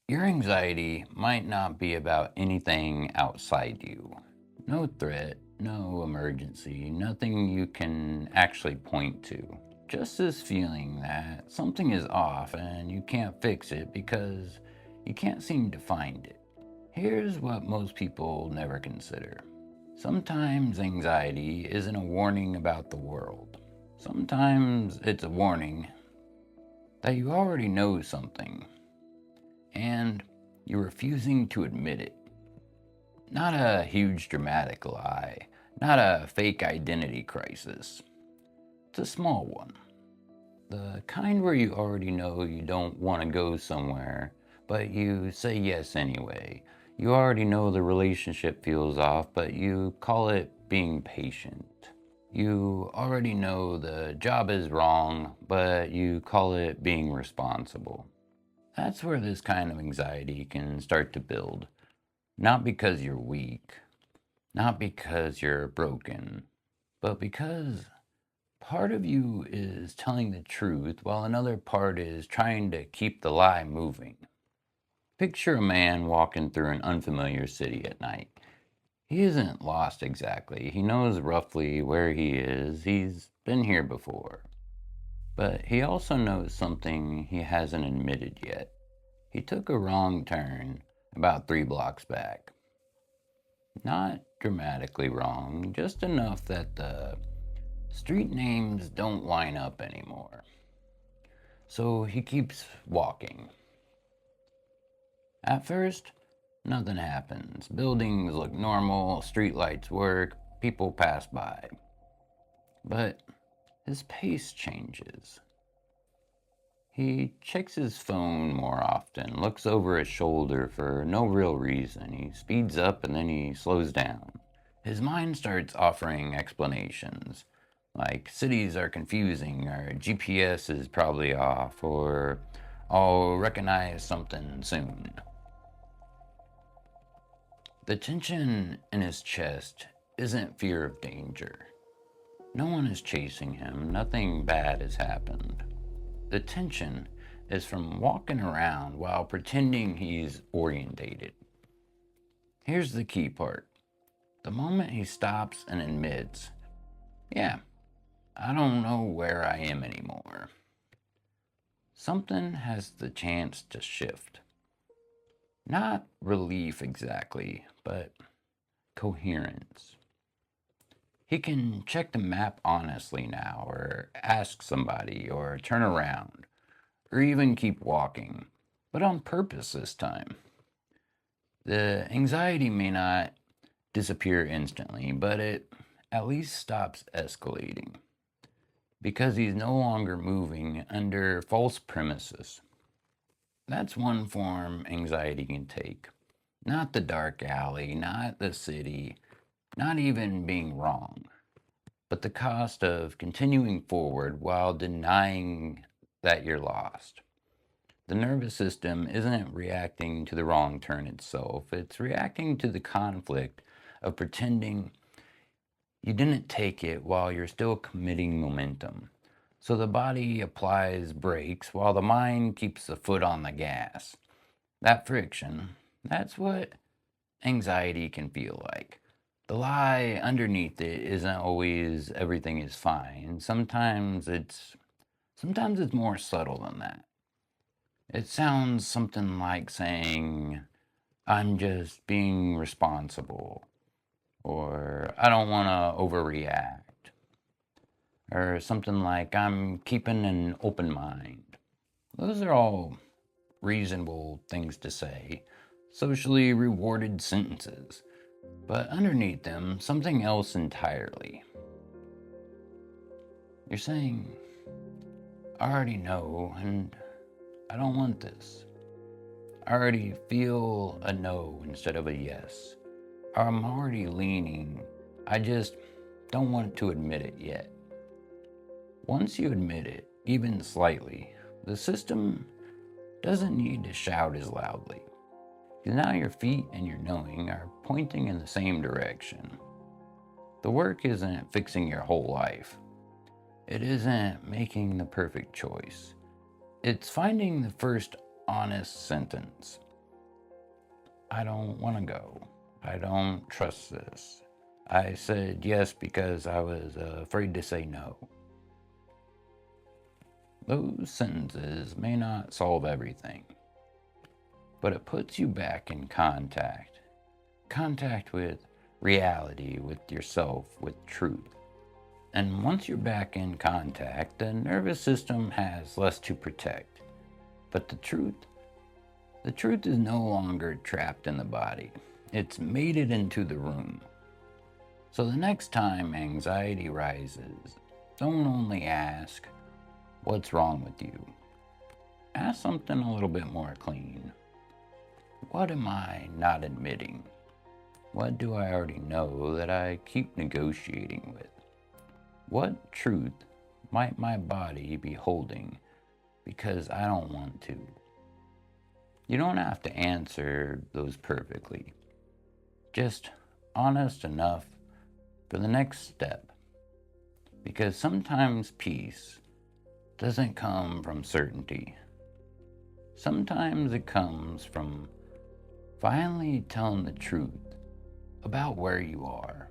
Your anxiety might not be about anything outside you. No threat, no emergency, nothing you can actually point to. Just this feeling that something is off and you can't fix it because you can't seem to find it. Here's what most people never consider. Sometimes anxiety isn't a warning about the world. Sometimes it's a warning that you already know something and you're refusing to admit it. Not a huge dramatic lie, not a fake identity crisis. It's a small one. The kind where you already know you don't want to go somewhere, but you say yes anyway. You already know the relationship feels off, but you call it being patient. You already know the job is wrong, but you call it being responsible. That's where this kind of anxiety can start to build. Not because you're weak, not because you're broken, but because part of you is telling the truth while another part is trying to keep the lie moving. Picture a man walking through an unfamiliar city at night. He isn't lost exactly. He knows roughly where he is. He's been here before. But he also knows something he hasn't admitted yet. He took a wrong turn about 3 blocks back. Not dramatically wrong, just enough that the street names don't line up anymore. So he keeps walking. At first, nothing happens. Buildings look normal, streetlights work, people pass by. But his pace changes. He checks his phone more often, looks over his shoulder for no real reason. He speeds up and then he slows down. His mind starts offering explanations, like cities are confusing, or GPS is probably off, or I'll recognize something soon. The tension in his chest isn't fear of danger. No one is chasing him, nothing bad has happened. The tension is from walking around while pretending he's orientated. Here's the key part. The moment he stops and admits, yeah, I don't know where I am anymore, something has the chance to shift. Not relief exactly, but coherence. He can check the map honestly now, or ask somebody, or turn around, or even keep walking, but on purpose this time. The anxiety may not disappear instantly, but it at least stops escalating because he's no longer moving under false premises. That's one form anxiety can take. Not the dark alley, not the city, not even being wrong, but the cost of continuing forward while denying that you're lost. The nervous system isn't reacting to the wrong turn itself, it's reacting to the conflict of pretending you didn't take it while you're still committing momentum. So the body applies brakes while the mind keeps the foot on the gas. That friction, that's what anxiety can feel like. The lie underneath it isn't always everything is fine. Sometimes it's more subtle than that. It sounds something like saying, I'm just being responsible, or I don't want to overreact, or something like I'm keeping an open mind. Those are all reasonable things to say, socially rewarded sentences, but underneath them, something else entirely. You're saying, I already know, and I don't want this. I already feel a no instead of a yes. I'm already leaning, I just don't want to admit it yet. Once you admit it, even slightly, the system doesn't need to shout as loudly. Because now your feet and your knowing are pointing in the same direction. The work isn't fixing your whole life. It isn't making the perfect choice. It's finding the first honest sentence. I don't want to go. I don't trust this. I said yes because I was afraid to say no. Those sentences may not solve everything, but it puts you back in contact with reality, with yourself, with truth. And once you're back in contact, the nervous system has less to protect. But the truth is no longer trapped in the body. It's made it into the room. So the next time anxiety rises, don't only ask, what's wrong with you? Ask something a little bit more clean. What am I not admitting? What do I already know that I keep negotiating with? What truth might my body be holding because I don't want to? You don't have to answer those perfectly. Just honest enough for the next step. Because sometimes peace doesn't come from certainty. Sometimes it comes from finally telling the truth about where you are.